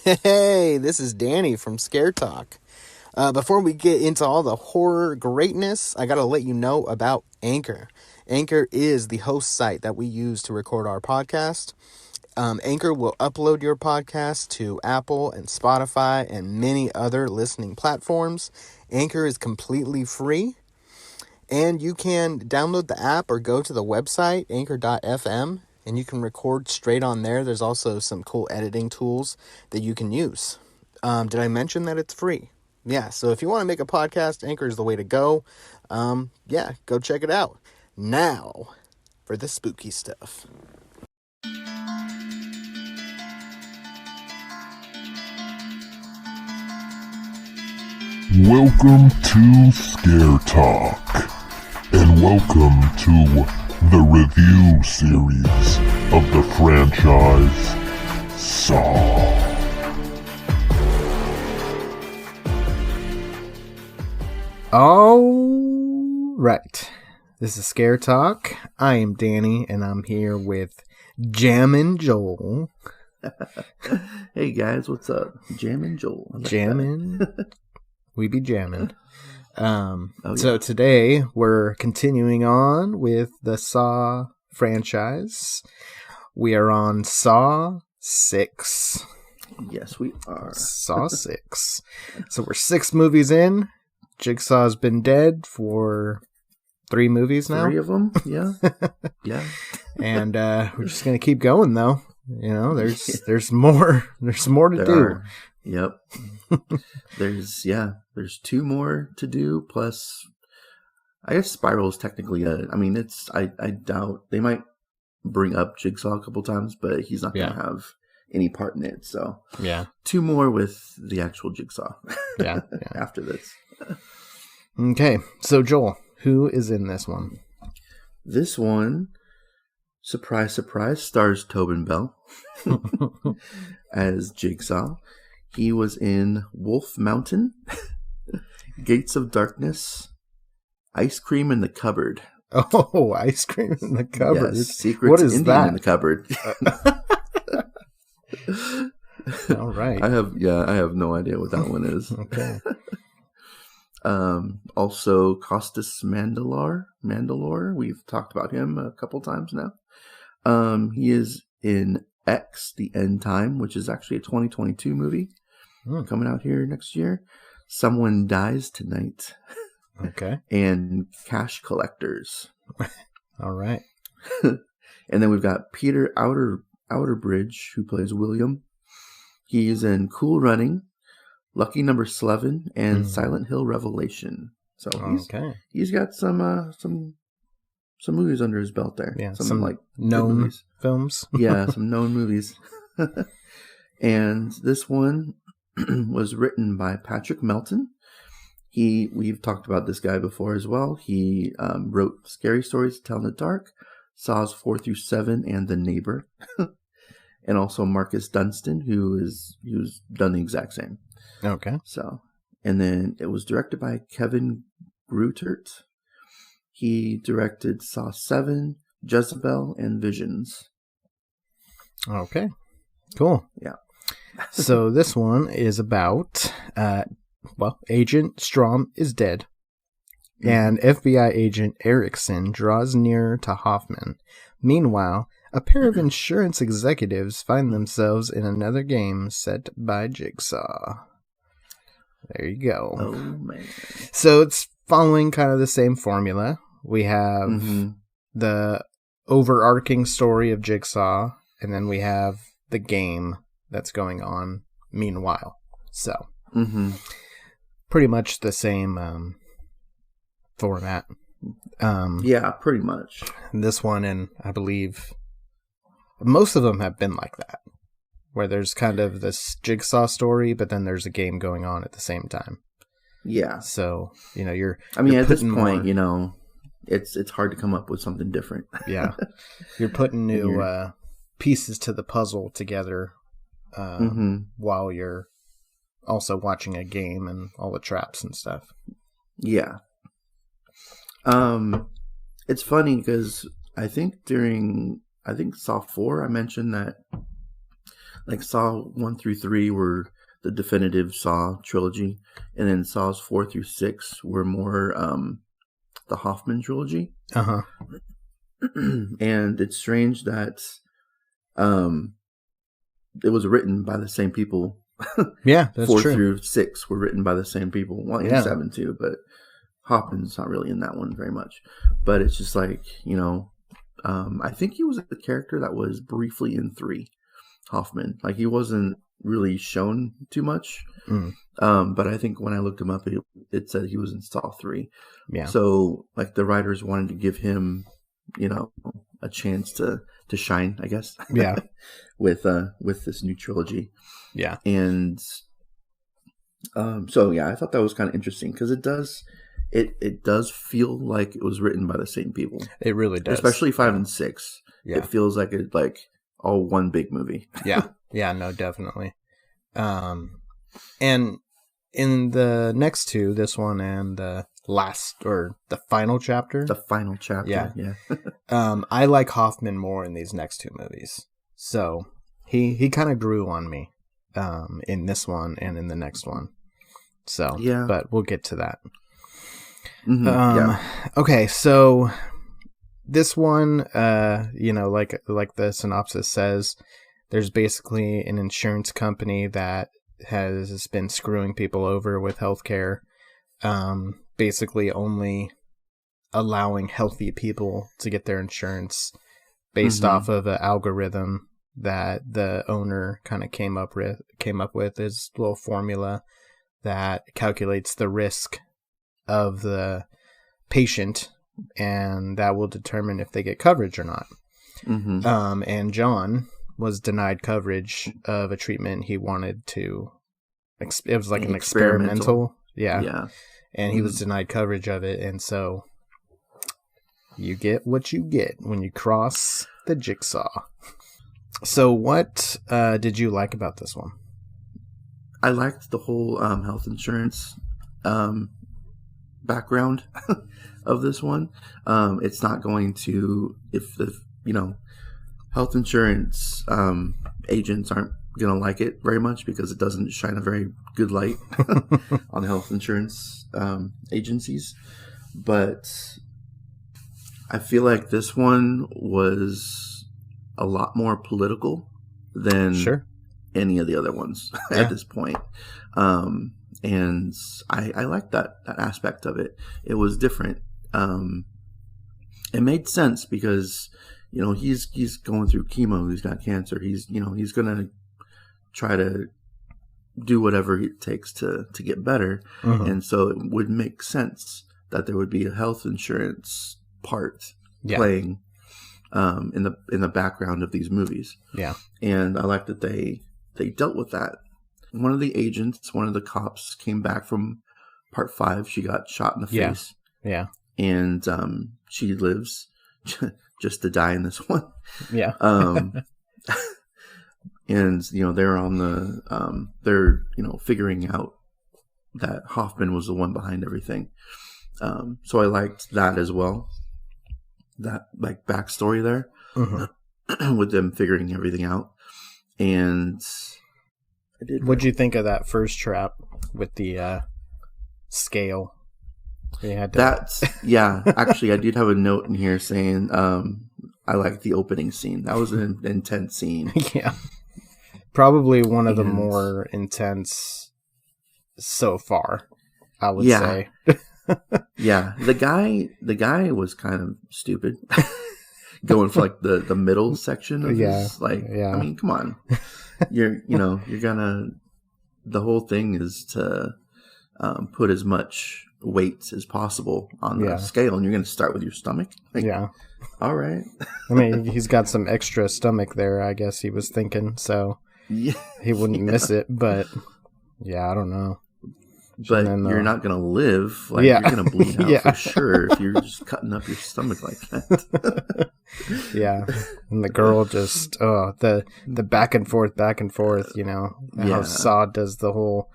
Hey, this is Danny from Scare Talk. Before we get into all the horror greatness, I gotta let you know about Anchor. Anchor is the host site that we use to record our podcast. Anchor will upload your podcast to Apple and Spotify and many other listening platforms. Anchor is completely free, and you can download the app or go to the website, anchor.fm, and you can record straight on there. There's also some cool editing tools that you can use. Did I mention that it's free? Yeah, so if you want to make a podcast, Anchor is the way to go. Go check it out. Now, for the spooky stuff. Welcome to Scare Talk, and welcome to the review series of the franchise Saw. All right, this is Scare Talk. I am Danny, and I'm here with Jammin' Joel. Hey guys, what's up? Jammin' Joel. I like Jammin'. We be jammin'. yeah. So today we're continuing on with the Saw franchise. We are on Saw 6. Yes, we are. Saw 6. So we're 6 movies in. Jigsaw's been dead for 3 movies now. 3 of them, yeah. Yeah. And we're just going to keep going, though. You know, there's more. There's more to do. Are. Yep. There's 2 more to do, plus I guess Spiral's technically I doubt they might bring up Jigsaw a couple times, but he's not going to have any part in it. So yeah, 2 more with the actual Jigsaw. Yeah. After this. Okay, so Joel, who is in this one? This one, surprise, surprise, stars Tobin Bell as Jigsaw. He was in Wolf Mountain, Gates of Darkness, Ice Cream in the Cupboard. Oh, Ice Cream in the Cupboard. Yes, Secrets what is Indian that? in the Cupboard. All right. I have no idea what that one is. Okay. Also Costas Mandalore. We've talked about him a couple times now. He is in X, The End Time, which is actually a 2022 movie coming out here next year. Someone Dies Tonight. Okay. And Cash Collectors. All right. And then we've got Peter Outerbridge, who plays William. He's in Cool Running, Lucky Number 11, and Silent Hill Revelation. So he's got some movies under his belt there. Yeah, some like known films. Yeah, some known movies. And this one was written by Patrick Melton. We've talked about this guy before as well. He wrote Scary Stories to Tell in the Dark, Saws 4 through 7, and The Neighbor. And also Marcus Dunstan, who's done the exact same. Okay. So, and then it was directed by Kevin Greutert. He directed Saw 7, Jezebel, and Visions. Okay. Cool. Yeah. So this one is about, Agent Strom is dead, and FBI agent Erickson draws near to Hoffman. Meanwhile, a pair of insurance executives find themselves in another game set by Jigsaw. There you go. Oh, man. So it's following kind of the same formula. We have the overarching story of Jigsaw, and then we have the game that's going on meanwhile. So pretty much the same format. Yeah, pretty much. This one, and I believe most of them have been like that, where there's kind of this Jigsaw story, but then there's a game going on at the same time. Yeah. So, you're at this point, it's hard to come up with something different. Yeah. You're putting new pieces to the puzzle together while you're also watching a game and all the traps and stuff. Yeah. It's funny because I think Saw 4, I mentioned that like Saw 1 through 3 were the definitive Saw trilogy, and then Saws 4 through 6 were more the Hoffman trilogy. Uh-huh. And it's strange that it was written by the same people. Yeah, that's 4 true. through 6 were written by the same people. Well, Yeah. 7 too, but Hoffman's not really in that one very much. But it's just like, I think he was a character that was briefly in 3, Hoffman. Like, he wasn't really shown too much. But I think when I looked him up, it said he was in Saw 3. Yeah. So, like, the writers wanted to give him, a chance to shine, I guess. Yeah. with this new trilogy. Yeah. And so yeah, I thought that was kind of interesting because it does feel like it was written by the same people. It really does. Especially 5 and 6. Yeah. It feels like it's like all one big movie. Yeah. Yeah, no, definitely. And in the next two, this one and the final chapter. The final chapter. Yeah. I like Hoffman more in these next two movies. So he kind of grew on me in this one and in the next one. So yeah. But we'll get to that. Mm-hmm. Yeah. Okay, so this one, like the synopsis says, there's basically an insurance company that has been screwing people over with healthcare, basically only allowing healthy people to get their insurance based off of an algorithm that the owner kind of came up with his little formula that calculates the risk of the patient, and that will determine if they get coverage or not. And John was denied coverage of a treatment he wanted to. It was like an experimental. Yeah. And he was denied coverage of it, and so you get what you get when you cross the jigsaw. So what did you like about this one? I liked the whole health insurance background of this one. It's not going to, if health insurance agents aren't going to like it very much because it doesn't shine a very good light on health insurance agencies. But I feel like this one was a lot more political than any of the other ones at this point. And I liked that aspect of it. It was different. It made sense because, he's going through chemo. He's got cancer. He's going to try to do whatever it takes to get better. And so it would make sense that there would be a health insurance part playing in the background of these movies. Yeah. And I like that they dealt with that. One of the cops came back from part 5. She got shot in the face. Yeah. And she lives just to die in this one. Yeah. And they're on the they're figuring out that Hoffman was the one behind everything. So I liked that as well. That like backstory there with them figuring everything out. And what'd you think of that first trap with the scale? Actually, I did have a note in here saying I like the opening scene. That was an intense scene. Yeah, probably one of the more intense so far, I would say. Yeah, the guy was kind of stupid. Going for like the middle section of this, I mean, come on. You're gonna, the whole thing is to put as much weight as possible on the scale, and you're gonna start with your stomach. Like, all right. I mean, he's got some extra stomach there, I guess he was thinking, so he wouldn't miss it. But I don't know. But you're not gonna live. Like you're gonna bleed out for sure if you're just cutting up your stomach like that. And the girl just the back and forth, how Saw does the whole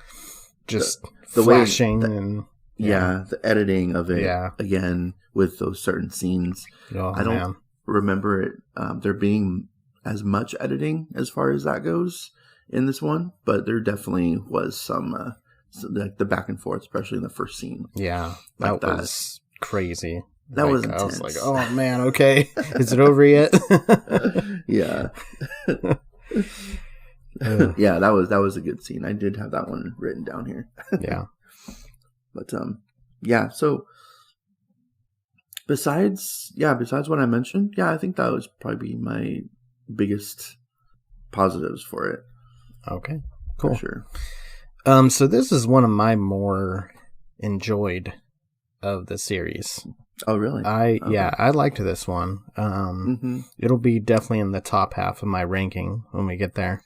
just the flashing and the editing of it again with those certain scenes. I don't remember it there being as much editing as far as that goes. in this one, but there definitely was some like the back and forth, especially in the first scene. Yeah, Like that was crazy. That Like, was I was intense. like, oh man, okay, is it over yet? Yeah. Yeah, that was a good scene. I did have that one written down here. Yeah. But yeah, so besides what I mentioned, yeah, I think that was probably my biggest positives for it. Okay. Cool. For sure. So this is one of my more enjoyed of the series. Oh, really? I liked this one. It'll be definitely in the top half of my ranking when we get there.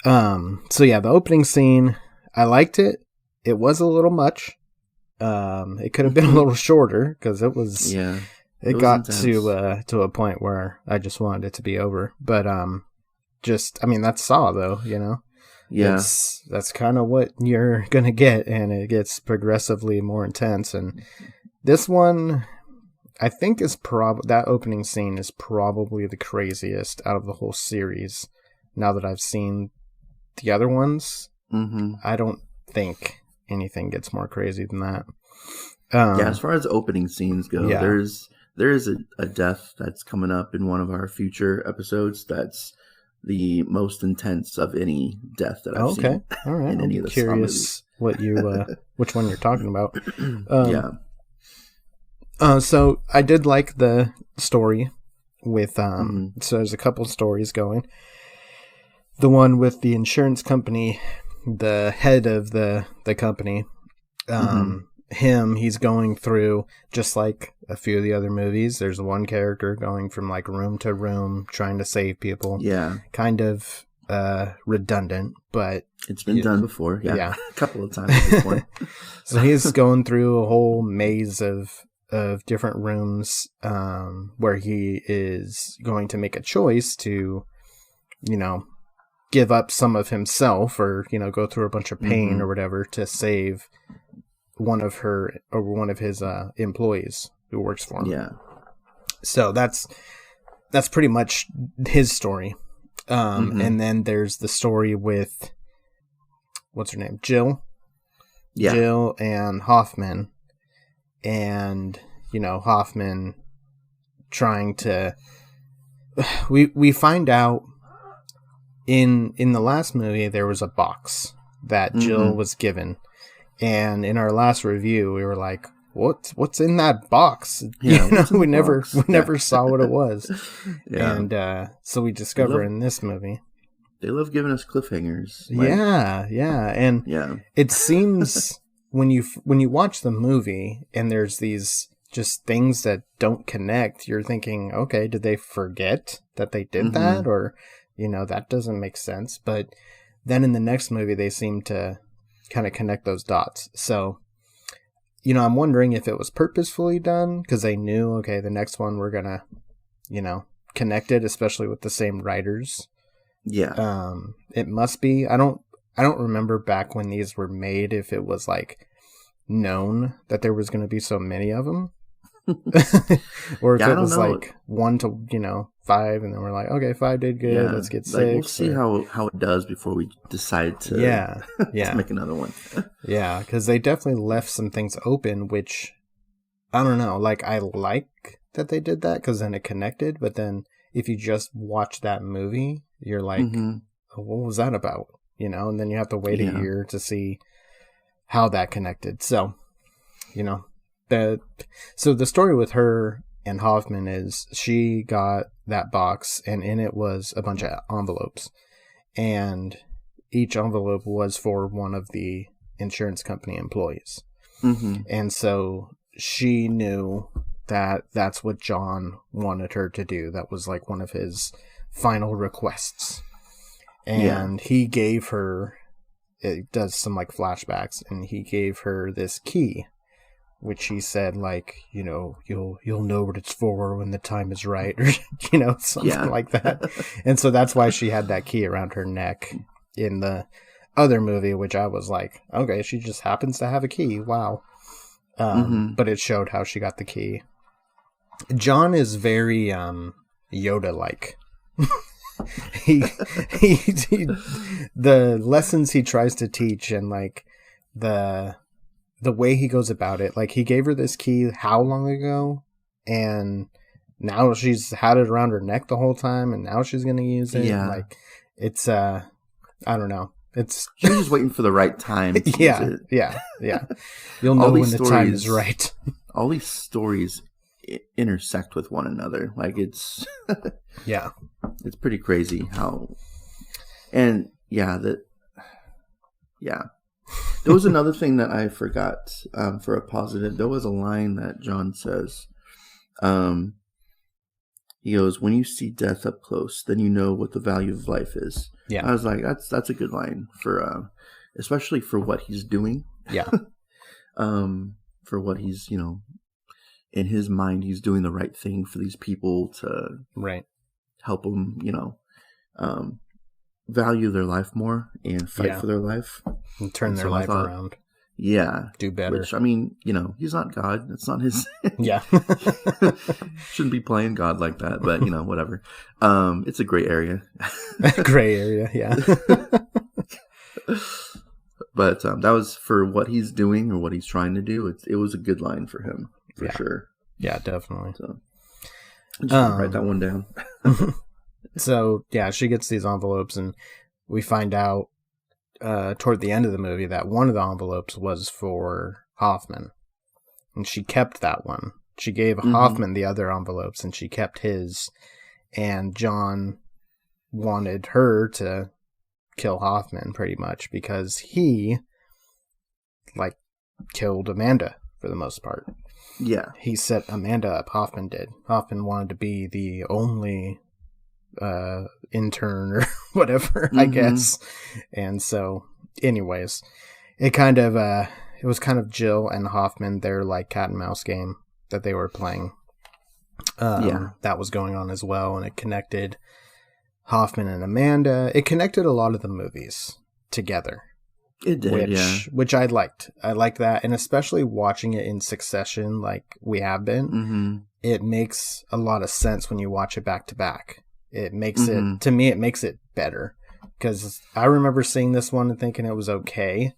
So yeah, the opening scene, I liked it. It was a little much. It could have been a little shorter because it was. Yeah. It got intense. to a point where I just wanted it to be over. But that's Saw though, you know. Yeah. That's kind of what you're gonna get, and it gets progressively more intense. And this one, I think, is that opening scene is probably the craziest out of the whole series. Now that I've seen the other ones, I don't think anything gets more crazy than that. Yeah, as far as opening scenes go, Yeah. there is a death that's coming up in one of our future episodes that's the most intense of any death that I've seen. All right. In any of the Saw curious what you which one you're talking about. Yeah. So I did like the story with so there's a couple stories going. The one with the insurance company, the head of the company, he's going through, just like a few of the other movies, there's one character going from like room to room trying to save people. Yeah. Kind of redundant, but It's been done before. Yeah. A couple of times at this point. so he's going through a whole maze of different rooms where he is going to make a choice to, give up some of himself or, go through a bunch of pain or whatever to save one of his employees who works for him. Yeah. So that's pretty much his story. And then there's the story with, what's her name? Jill. Yeah. Jill and Hoffman. And, Hoffman trying to, we find out in the last movie, there was a box that Jill was given. And in our last review, we were like, what's in that box? Yeah, we never saw what it was. Yeah. And so we discover in this movie. They love giving us cliffhangers. Yeah. And it seems when you watch the movie and there's these just things that don't connect, you're thinking, okay, did they forget that they did that? Or, that doesn't make sense. But then in the next movie, they seem to kind of connect those dots. So, I'm wondering if it was purposefully done because they knew, okay, the next one we're gonna, connect it, especially with the same writers. Yeah. It must be. I don't remember back when these were made if it was like known that there was going to be so many of them, or if it was like 1 to 5, and then we're like, okay, 5 did good. Yeah. Let's get 6. We'll see how it does before we decide to to make another one. Yeah, because they definitely left some things open, which I don't know. Like I like that they did that because then it connected. But then if you just watch that movie, you're like, oh, what was that about? And then you have to wait a year to see how that connected. So, the story with her and Hoffman is she got that box and in it was a bunch of envelopes, and each envelope was for one of the insurance company employees. And so she knew that that's what John wanted her to do. That was like one of his final requests. And he gave her, it does some like flashbacks, and he gave her this key, which he said like, you'll know what it's for when the time is right, or, something like that. And so that's why she had that key around her neck in the other movie, which I was like, okay, she just happens to have a key. Wow. But it showed how she got the key. John is very Yoda-like. he, he the lessons he tries to teach and like the way he goes about it. Like he gave her this key how long ago, and now she's had it around her neck the whole time, and now she's gonna use it. Yeah. Like it's I don't know. It's She was just waiting for the right time. To yeah, use it. yeah. You'll know when the time is right. All these stories intersect with one another. Like it's Yeah. it's pretty crazy how. And yeah, there was another thing that I forgot for a positive. There was a line that John says. He goes, "When you see death up close, then you know what the value of life is." Yeah. I was like, that's a good line for, especially for what he's doing. Yeah. For what he's, in his mind, he's doing the right thing for these people to Right. help them, value their life more and fight Yeah. for their life. And turn their So I life thought- around. Yeah. Do better. Which, I mean, he's not God. It's not his. Yeah. Shouldn't be playing God like that, but, whatever. It's a gray area. Gray area, yeah. But that was for what he's doing or what he's trying to do. It was a good line for him, for Yeah. sure. Yeah, definitely. So I'm just gonna write that one down. So, yeah, she gets these envelopes, and we find out toward the end of the movie that one of the envelopes was for Hoffman. And she kept that one. She gave Hoffman the other envelopes, and she kept his. And John wanted her to kill Hoffman, pretty much, because he, killed Amanda, for the most part. Yeah. He set Amanda up. Hoffman did. Hoffman wanted to be the only intern or whatever, I guess. And so, anyways, it was kind of Jill and Hoffman, their cat and mouse game that they were playing. That was going on as well, and it connected Hoffman and Amanda. It connected a lot of the movies together. It did, which I liked. I liked that, and especially watching it in succession like we have been, it makes a lot of sense when you watch it back to back. It makes it, to me, it makes it better. Because I remember seeing this one and thinking it was okay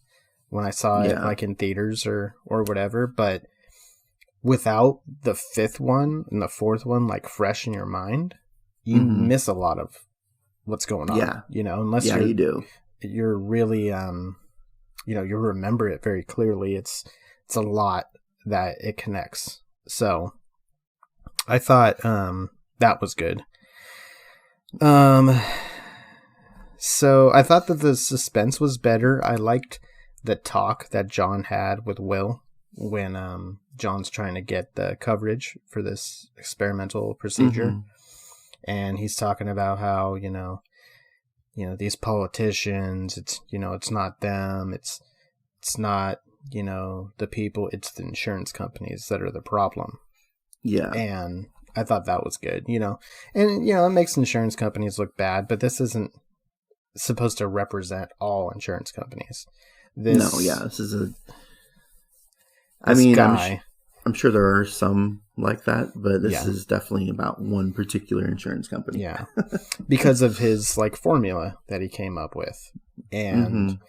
when I saw it in theaters or whatever, but without the fifth one and the fourth one fresh in your mind, you miss a lot of what's going on. Yeah. Unless you do. You're really you'll remember it very clearly. It's a lot that it connects. So I thought that was good. So I thought that the suspense was better. I liked the talk that John had with Will when John's trying to get the coverage for this experimental procedure. And he's talking about how, these politicians, it's not them, it's not, the people, it's the insurance companies that are the problem. Yeah. And I thought that was good, and, it makes insurance companies look bad, but this isn't supposed to represent all insurance companies. This is I'm sure there are some like that, but this is definitely about one particular insurance company. Yeah. Because of his formula that he came up with. And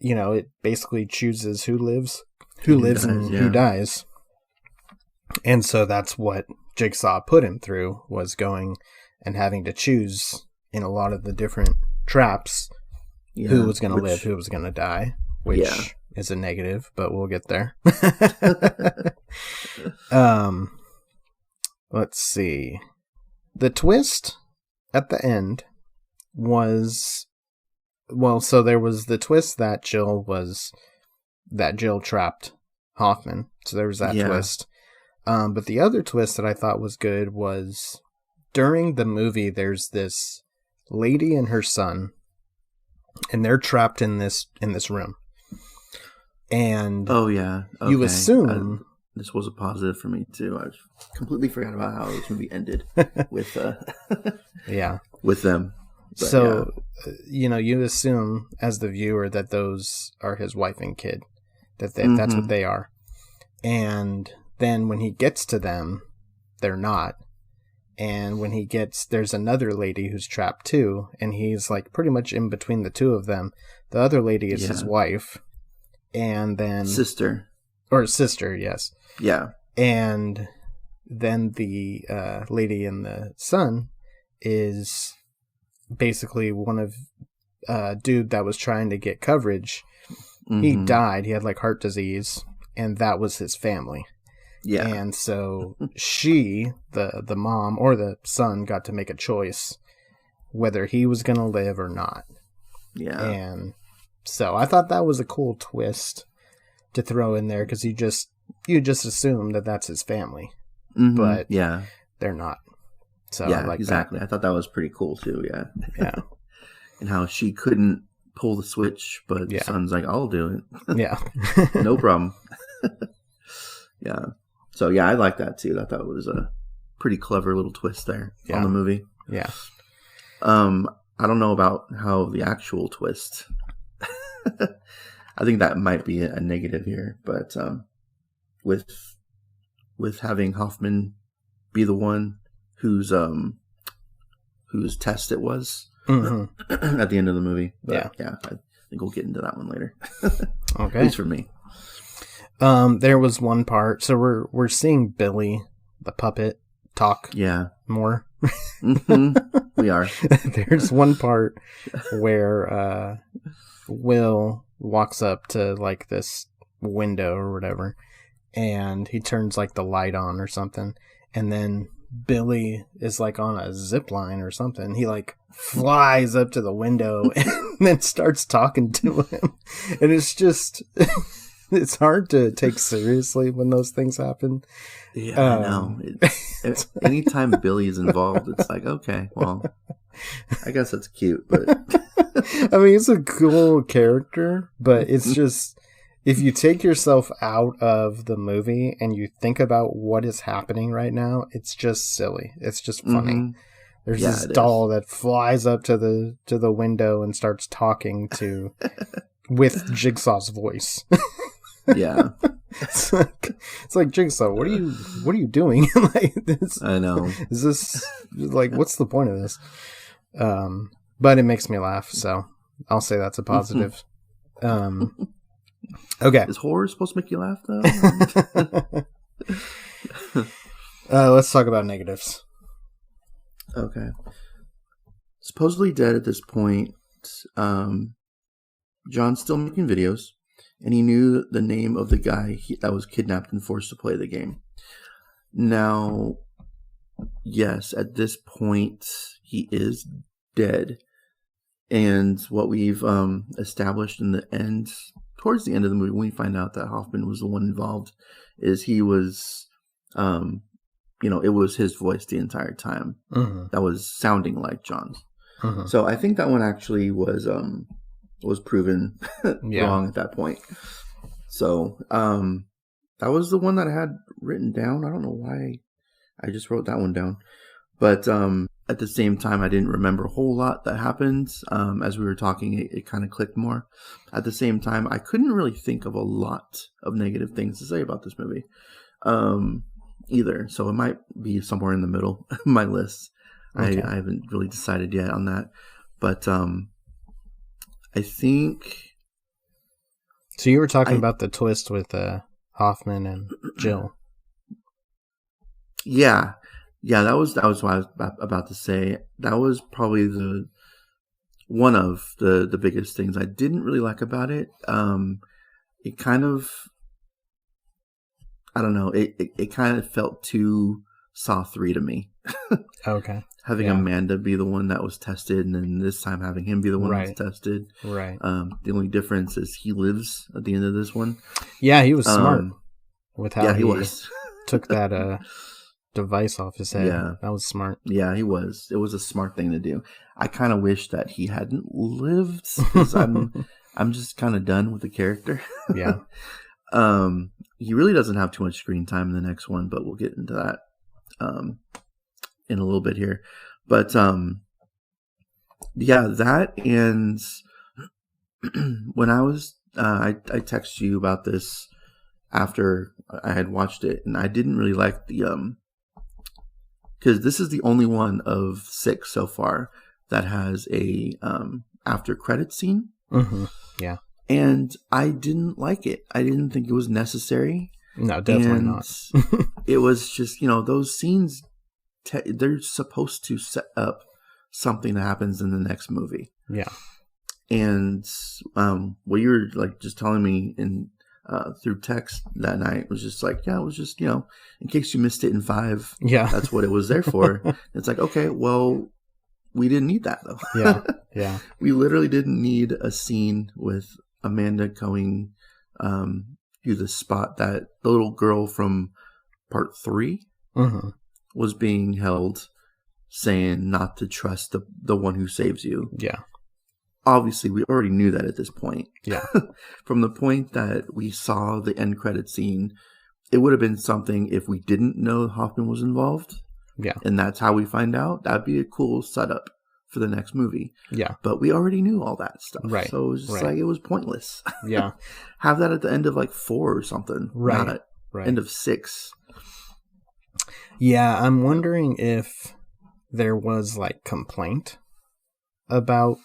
it basically chooses who lives and who dies. And so that's what Jigsaw put him through, was going and having to choose in a lot of the different traps who was going to live, who was going to die, which is a negative, but we'll get there. Let's see. The twist at the end was, so there was the twist that Jill trapped Hoffman. So there was that twist. But the other twist that I thought was good was during the movie, there's this lady and her son, and they're trapped in this room. And you assume this was a positive for me too. I completely forgot about how this movie ended with with them. But, so you assume as the viewer that those are his wife and kid, that that's what they are. And then when he gets to them, they're not. And when he gets, there's another lady who's trapped too, and he's like pretty much in between the two of them. The other lady is his wife, and then sister, yes. Yeah. And then the lady in the sun is basically one of dude that was trying to get coverage. Mm-hmm. He died. He had like heart disease, and that was his family. Yeah. And so she, the mom or the son, got to make a choice whether he was going to live or not. Yeah. And so I thought that was a cool twist to throw in there, because you just assume that that's his family. Mm-hmm. But they're not. So yeah, I like exactly. that. I thought that was pretty cool too. Yeah. Yeah. And how she couldn't pull the switch, but the son's like, I'll do it. Yeah. No problem. Yeah. So yeah, I like that too. I thought it was a pretty clever little twist there on the movie. Yeah. I don't know about how the actual twist. I think that might be a negative here, but with having Hoffman be the one whose test it was at the end of the movie. But, yeah, I think we'll get into that one later. Okay. At least for me. There was one part, so we're seeing Billy, the puppet, talk more. Mm-hmm. We are. There's one part where Will walks up to like this window or whatever, and he turns like the light on or something, and then Billy is like on a zip line or something. He like flies up to the window and then starts talking to him, and it's just it's hard to take seriously when those things happen. Yeah, I know. Anytime Billy is involved, it's like, okay, well, I guess that's cute, but I mean, it's a cool character, but it's just, if you take yourself out of the movie and you think about what is happening right now, it's just silly. It's just funny. Mm-hmm. There's this doll that flies up to the window and starts talking to with Jigsaw's voice. Yeah. It's like Jigsaw, what are you doing? Like this, I know. Is this like, what's the point of this? But it makes me laugh, so I'll say that's a positive. Okay. Is horror supposed to make you laugh though? Let's talk about negatives. Okay. Supposedly dead at this point. John's still making videos. And he knew the name of the guy that was kidnapped and forced to play the game. Now, yes, at this point, he is dead. And what we've established in the end, towards the end of the movie, when we find out that Hoffman was the one involved, is he was, it was his voice the entire time. Mm-hmm. That was sounding like John's. Mm-hmm. So I think that one actually was proven wrong at that point. So that was the one that I had written down. I don't know why I just wrote that one down. But at the same time, I didn't remember a whole lot that happened. As we were talking, it kind of clicked more. At the same time, I couldn't really think of a lot of negative things to say about this movie either. So it might be somewhere in the middle of my list. Okay. I haven't really decided yet on that. But I think. So you were talking about the twist with Hoffman and Jill. Yeah, that was what I was about to say. That was probably one of the biggest things I didn't really like about it. It kind of, I don't know. It kind of felt too Saw 3 to me. Okay. Having Amanda be the one that was tested, and then this time having him be the one that was tested. Right. The only difference is he lives at the end of this one. Yeah, he was smart with how he was. took that device off his head. Yeah. That was smart. Yeah, he was. It was a smart thing to do. I kind of wish that he hadn't lived, because I'm just kind of done with the character. Yeah. He really doesn't have too much screen time in the next one, but we'll get into that in a little bit here. But that, and when I was I texted you about this after I had watched it, and I didn't really like the because this is the only one of 6 so far that has a after credit scene. Mm-hmm. Yeah. And I didn't like it. I didn't think it was necessary. No, definitely not. It was just, those scenes, they're supposed to set up something that happens in the next movie. Yeah. And what you were like just telling me through text that night was just like, yeah, it was just, in case you missed it in 5. Yeah. That's what it was there for. It's like, okay, well, we didn't need that though. Yeah. Yeah. We literally didn't need a scene with Amanda going to the spot that the little girl from part 3 Mm-hmm. was being held, saying not to trust the one who saves you. Yeah. Obviously, we already knew that at this point. Yeah. From the point that we saw the end credit scene, it would have been something if we didn't know Hoffman was involved. Yeah. And that's how we find out. That'd be a cool setup for the next movie. Yeah. But we already knew all that stuff. Right. So it was just like, it was pointless. Yeah. Have that at the end of like 4 or something. Right. Not at Right. end of 6. Yeah. I'm wondering if there was like complaint about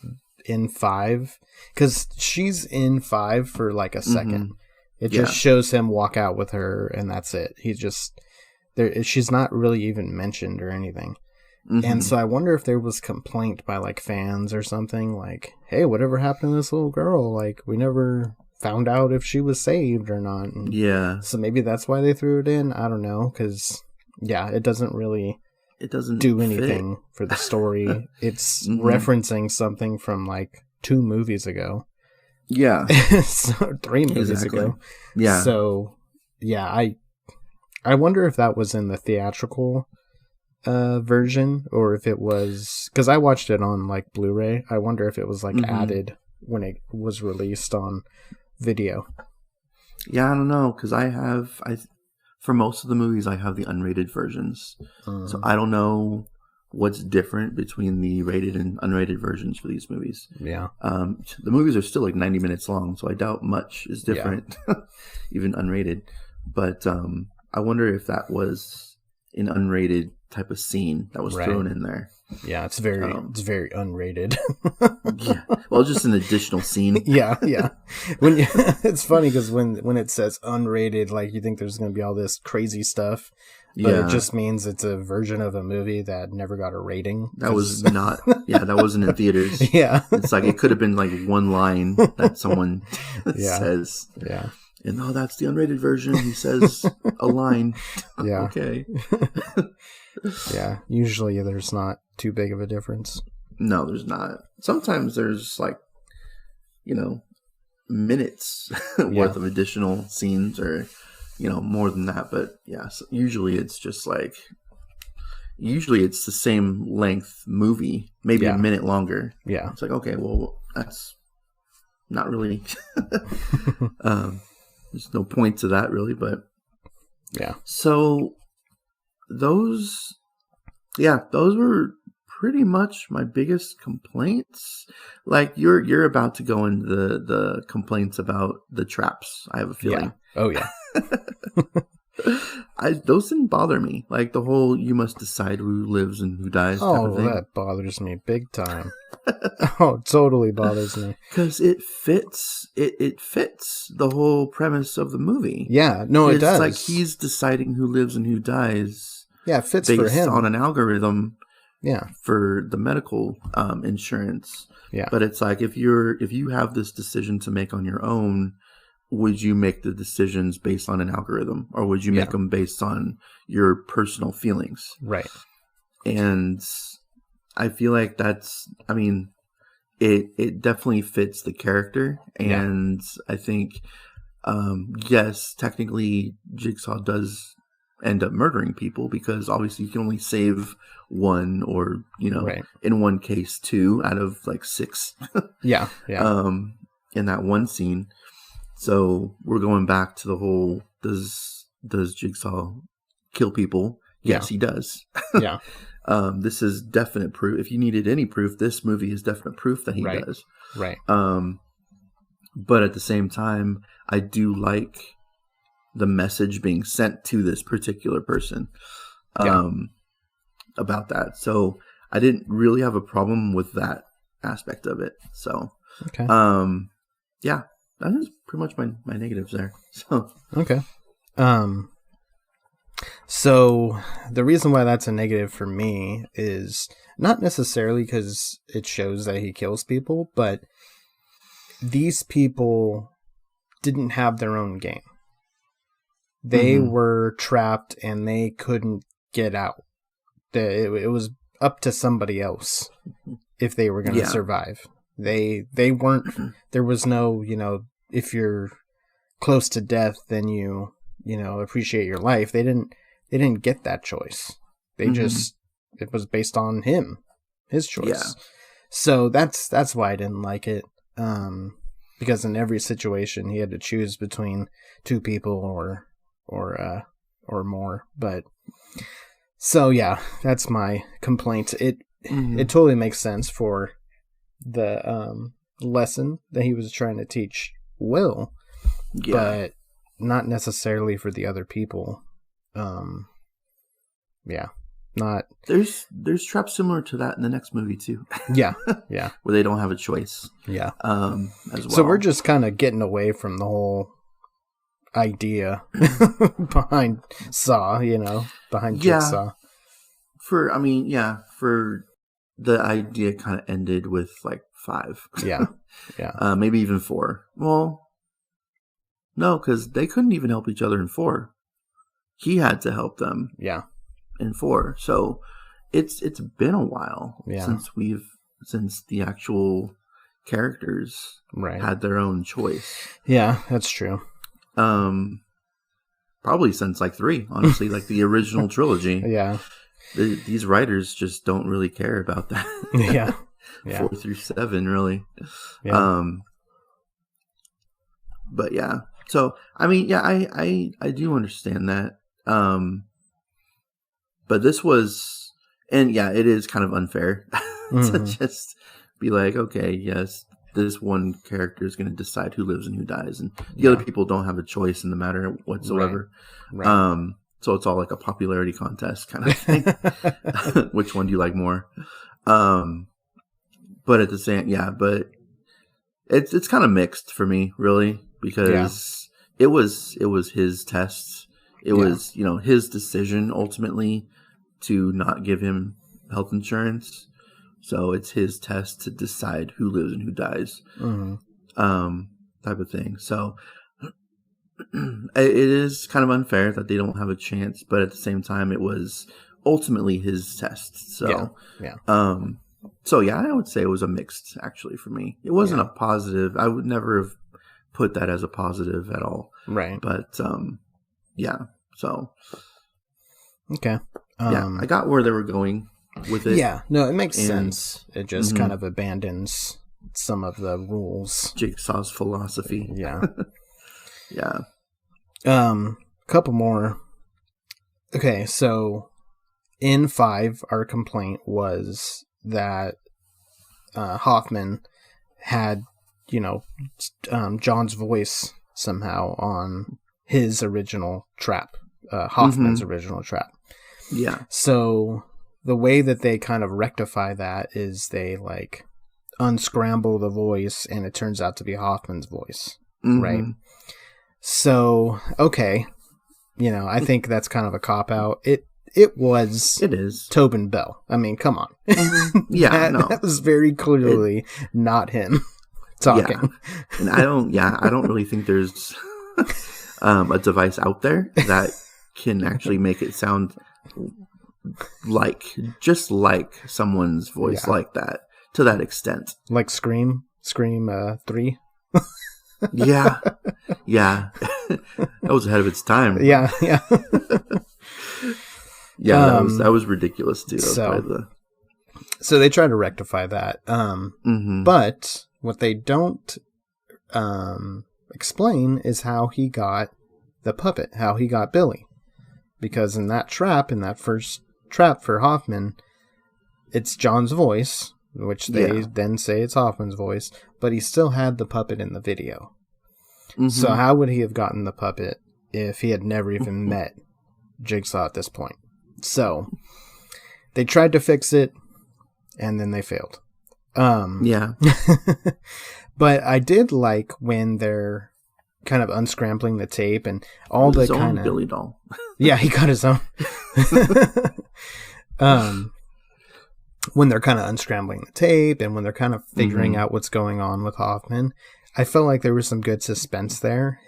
in 5, because she's in 5 for like a second. Mm-hmm. It just shows him walk out with her and that's it. He's just there. She's not really even mentioned or anything. Mm-hmm. And so I wonder if there was complaint by like fans or something like, hey, whatever happened to this little girl? Like, we never found out if she was saved or not. And yeah. so maybe that's why they threw it in. I don't know. Because, yeah, it doesn't really do anything for the story. It's referencing something from like 2 movies ago. Yeah. So 3 movies ago. Yeah. So, yeah, I wonder if that was in the theatrical version, or if it was, because I watched it on like Blu-ray. I wonder if it was like added when it was released on video. Yeah, I don't know, because for most of the movies I have the unrated versions, so I don't know what's different between the rated and unrated versions for these movies. Yeah. The movies are still like 90 minutes long, so I doubt much is different, even unrated. But I wonder if that was an unrated type of scene that was thrown in there. Yeah, it's very unrated. Yeah, well, just an additional scene. Yeah. It's funny because when it says unrated, like you think there's going to be all this crazy stuff, but it just means it's a version of a movie that never got a rating. That was not. Yeah, that wasn't in theaters. Yeah, it's like it could have been like one line that someone says. Yeah. And that's the unrated version. He says a line. Yeah. Okay. Yeah. Usually there's not too big of a difference. No, there's not. Sometimes there's like, minutes worth of additional scenes or, more than that. But yeah, so usually it's just like, it's the same length movie, maybe a minute longer. Yeah. It's like, okay, well, that's not really, there's no point to that really, but yeah. So those were pretty much my biggest complaints. Like you're about to go into the complaints about the traps, I have a feeling. Yeah. Oh yeah. Those didn't bother me. Like the whole "you must decide who lives and who dies" type of thing. That bothers me big time. Oh, it totally bothers me. Because it fits the whole premise of the movie. Yeah, no, it does. It's like he's deciding who lives and who dies. Yeah, it fits for him. Based on an algorithm. Yeah. For the medical insurance. Yeah. But it's like if you have this decision to make on your own, would you make the decisions based on an algorithm, or would you make them based on your personal feelings? Right. And I feel like it definitely fits the character, and I think yes, technically Jigsaw does end up murdering people because obviously you can only save one, or in one case 2 out of like 6. Yeah. In that one scene. So we're going back to the whole does Jigsaw kill people? Yes, he does. Yeah. This is definite proof. If you needed any proof, this movie is definite proof that he does. Right. But at the same time, I do like the message being sent to this particular person. about that. So I didn't really have a problem with that aspect of it. So, Okay. yeah, that is pretty much my negatives there. So, Okay. So the reason why that's a negative for me is not necessarily because it shows that he kills people, but these people didn't have their own game. They were trapped and they couldn't get out. It was up to somebody else if they were going to survive. They weren't. There was no, if you're close to death, then you appreciate your life. They didn't get that choice. They just, it was based on his choice. Yeah. So that's why I didn't like it. Because in every situation he had to choose between two people or more. But so yeah, that's my complaint. It totally makes sense for the lesson that he was trying to teach Will, but not necessarily for the other people. Not. There's traps similar to that in the next movie too. Yeah. Where they don't have a choice. Yeah. As well. So we're just kind of getting away from the whole idea behind Saw, behind Jigsaw. For the idea kind of ended with like 5. Yeah. Maybe even 4. Well, no, because they couldn't even help each other in 4. He had to help them. Yeah. In 4. So it's been a while since the actual characters had their own choice. Yeah, that's true. Probably since like 3, honestly, like the original trilogy. Yeah. These writers just don't really care about that. Yeah. 4 through 7, really. Yeah. But yeah. So I mean, yeah, I do understand that. But this was, and yeah, it is kind of unfair to just be like, okay, yes, this one character is going to decide who lives and who dies, and the other people don't have a choice in the matter whatsoever. Right. So it's all like a popularity contest kind of thing. Which one do you like more? But at the same, but it's kind of mixed for me, really, because it was his test. It was, his decision ultimately to not give him health insurance. So it's his test to decide who lives and who dies, type of thing. So it is kind of unfair that they don't have a chance, but at the same time, it was ultimately his test. So, I would say it was a mixed, actually, for me. It wasn't a positive. I would never have put that as a positive at all. Right. But, so. Okay. I got where they were going with it. Yeah, no, it makes sense. It just kind of abandons some of the rules. Jigsaw's philosophy. Yeah. Yeah. Couple more. Okay, so in 5, our complaint was that Hoffman had, John's voice somehow on his original trap. Hoffman's original trap. Yeah. So the way that they kind of rectify that is they unscramble the voice and it turns out to be Hoffman's voice. Right. So, okay. I think that's kind of a cop out. It is Tobin Bell. I mean, come on. Yeah. That was very clearly not him talking. Yeah. And I don't really think there's a device out there that can actually make it sound just like someone's voice like that, to that extent. Like Scream 3. Yeah. That was ahead of its time. Yeah. That was ridiculous too. So they try to rectify that. But what they don't explain is how he got the puppet, how he got Billy. Because in that first trap for Hoffman, it's John's voice, which they then say it's Hoffman's voice, but he still had the puppet in the video. So how would he have gotten the puppet if he had never even met Jigsaw at this point? So they tried to fix it, and then they failed. Yeah. But I did like when they're kind of unscrambling the tape and all the kind of Billy doll. Yeah, he got his own. When they're kind of unscrambling the tape and when they're kind of figuring out what's going on with Hoffman, I felt like there was some good suspense there,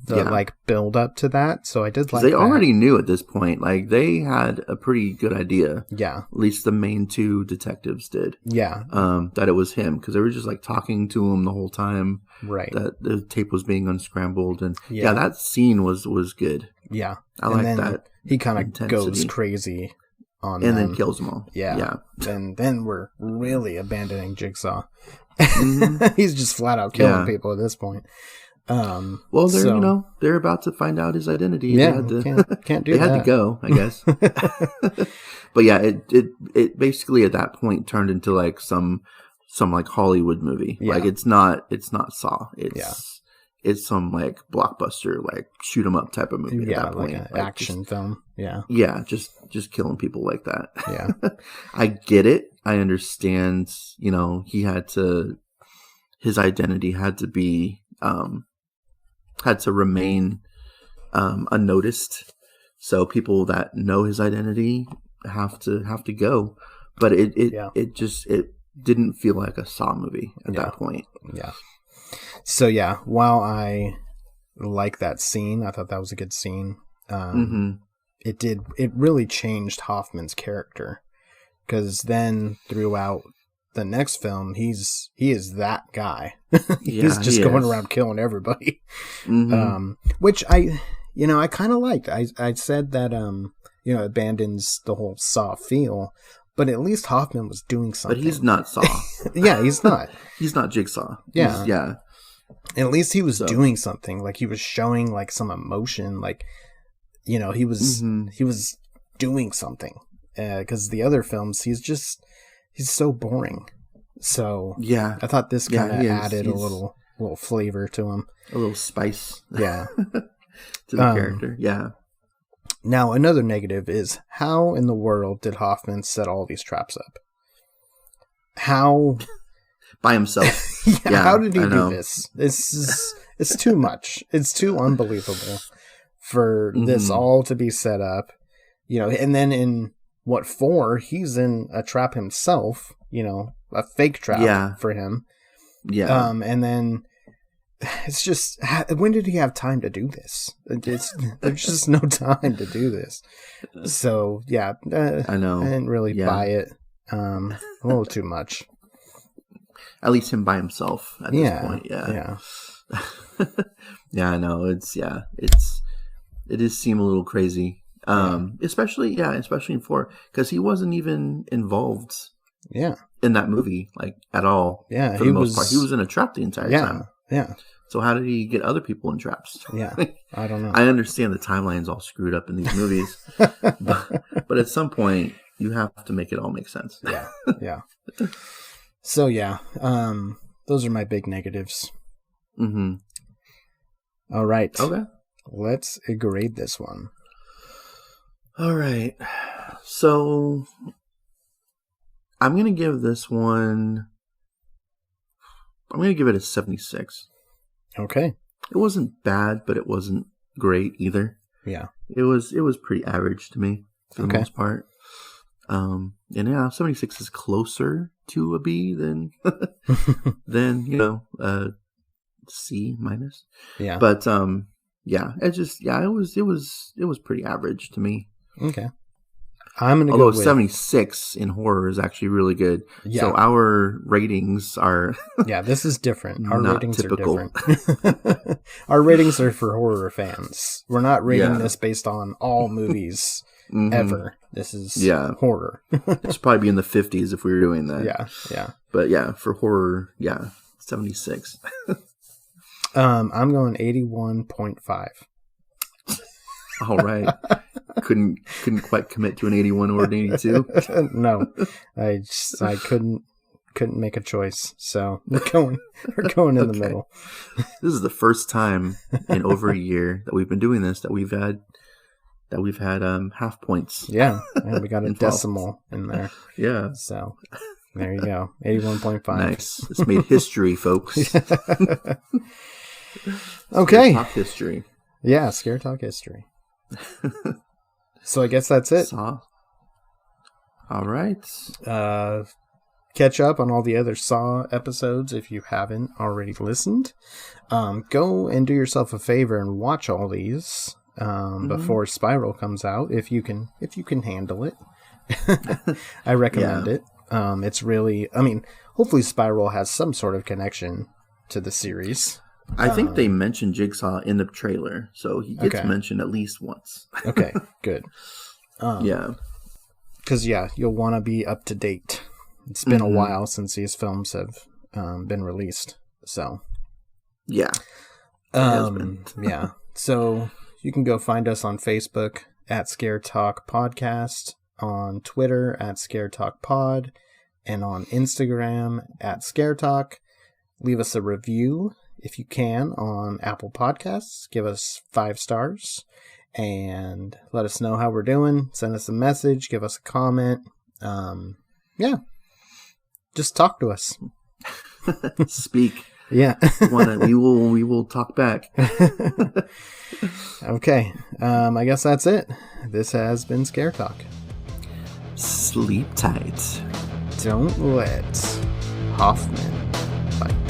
like build up to that. So I did like they that. already knew at this point, like they had a pretty good idea. Yeah. At least the main two detectives did. Yeah. That it was him, because they were just like talking to him the whole time. Right. That the tape was being unscrambled, and that scene was good. Yeah. I like that. He kind of goes crazy on them. And then kills them all. Yeah. Then we're really abandoning Jigsaw. Mm-hmm. He's just flat out killing people at this point. Well, they're about to find out his identity. Yeah, can't do that. They had to go, I guess. But yeah, it basically at that point turned into like some like Hollywood movie. Yeah. Like it's not Saw. It's some like blockbuster, like shoot 'em up type of movie. Yeah, at that point. like an action film. Yeah. Yeah, just killing people like that. Yeah. I get it. I understand, his identity had to be, had to remain unnoticed. So people that know his identity have to go. But it didn't feel like a Saw movie at that point. Yeah. So yeah, while I like that scene, I thought that was a good scene. It really changed Hoffman's character, because then throughout the next film, he is that guy. He's just going around killing everybody. Which I kind of liked. I said that it abandons the whole Saw feel, but at least Hoffman was doing something. But he's not Saw. Yeah, he's not. He's not Jigsaw. Yeah. At least he was doing something. Like he was showing like some emotion. Like, he was doing something. Because the other films, he's so boring. So I thought this kind of added a little flavor to him, a little spice. Yeah, to the character. Yeah. Now another negative is, how in the world did Hoffman set all these traps up? How by himself? How did he do this? It's too much. It's too unbelievable for this all to be set up. And then in what for? He's in a trap himself. A fake trap for him. Yeah. And then it's just, when did he have time to do this? There's just no time to do this. So yeah, I know. I didn't really buy it. A little too much. At least him by himself at this point. Yeah. Yeah, I know. It does seem a little crazy. Especially in 4, because he wasn't even involved. Yeah. In that movie, like at all. Yeah. For the most part, he was in a trap the entire time. Yeah. So how did he get other people in traps? Yeah. I don't know. I understand the timeline's all screwed up in these movies, but at some point you have to make it all make sense. Yeah. Yeah. So yeah, those are my big negatives. All right. Okay. Let's grade this one. All right. So I'm going to give this one, I'm going to give it a 76. Okay. It wasn't bad, but it wasn't great either. Yeah. It was pretty average to me for the most part. And 76 is closer to a B than C minus. Yeah. But it was pretty average to me. Okay. I'm gonna Although go with 76 in horror is actually really good. Yeah. So our ratings are this is different. Our ratings typical. are different. Our ratings are for horror fans. We're not rating this based on all movies ever. This is horror. It's probably be in the 50s if we were doing that. Yeah. But for horror, 76. I'm going 81.5. All right. Couldn't quite commit to an 81 or an 82. No, I couldn't make a choice. So we're going in the middle. This is the first time in over a year that we've been doing this that we've had that we've had half points. Yeah, and we got a Involved. decimal in there. Yeah. So there you go, 81.5. Nice. It's made history, folks. Okay. Talk history. Yeah, Scare Talk history. So I guess that's it. Saw. All right. Catch up on all the other Saw episodes if you haven't already listened. Go and do yourself a favor and watch all these before Spiral comes out, if you can handle it. I recommend it. It's really, I mean, hopefully Spiral has some sort of connection to the series. I think they mentioned Jigsaw in the trailer, so he gets mentioned at least once. Okay, good. Yeah. Because, you'll want to be up to date. It's been a while since these films have been released, so. Yeah. Yeah. So you can go find us on Facebook at Scare Talk Podcast, on Twitter at Scare Talk Pod, and on Instagram at Scare Talk. Leave us a review if you can on Apple Podcasts. Give us 5 stars and let us know how we're doing. Send us a message. Give us a comment. Just talk to us. Speak. Yeah. We will talk back. Okay. I guess that's it. This has been Scare Talk. Sleep tight. Don't let Hoffman bite.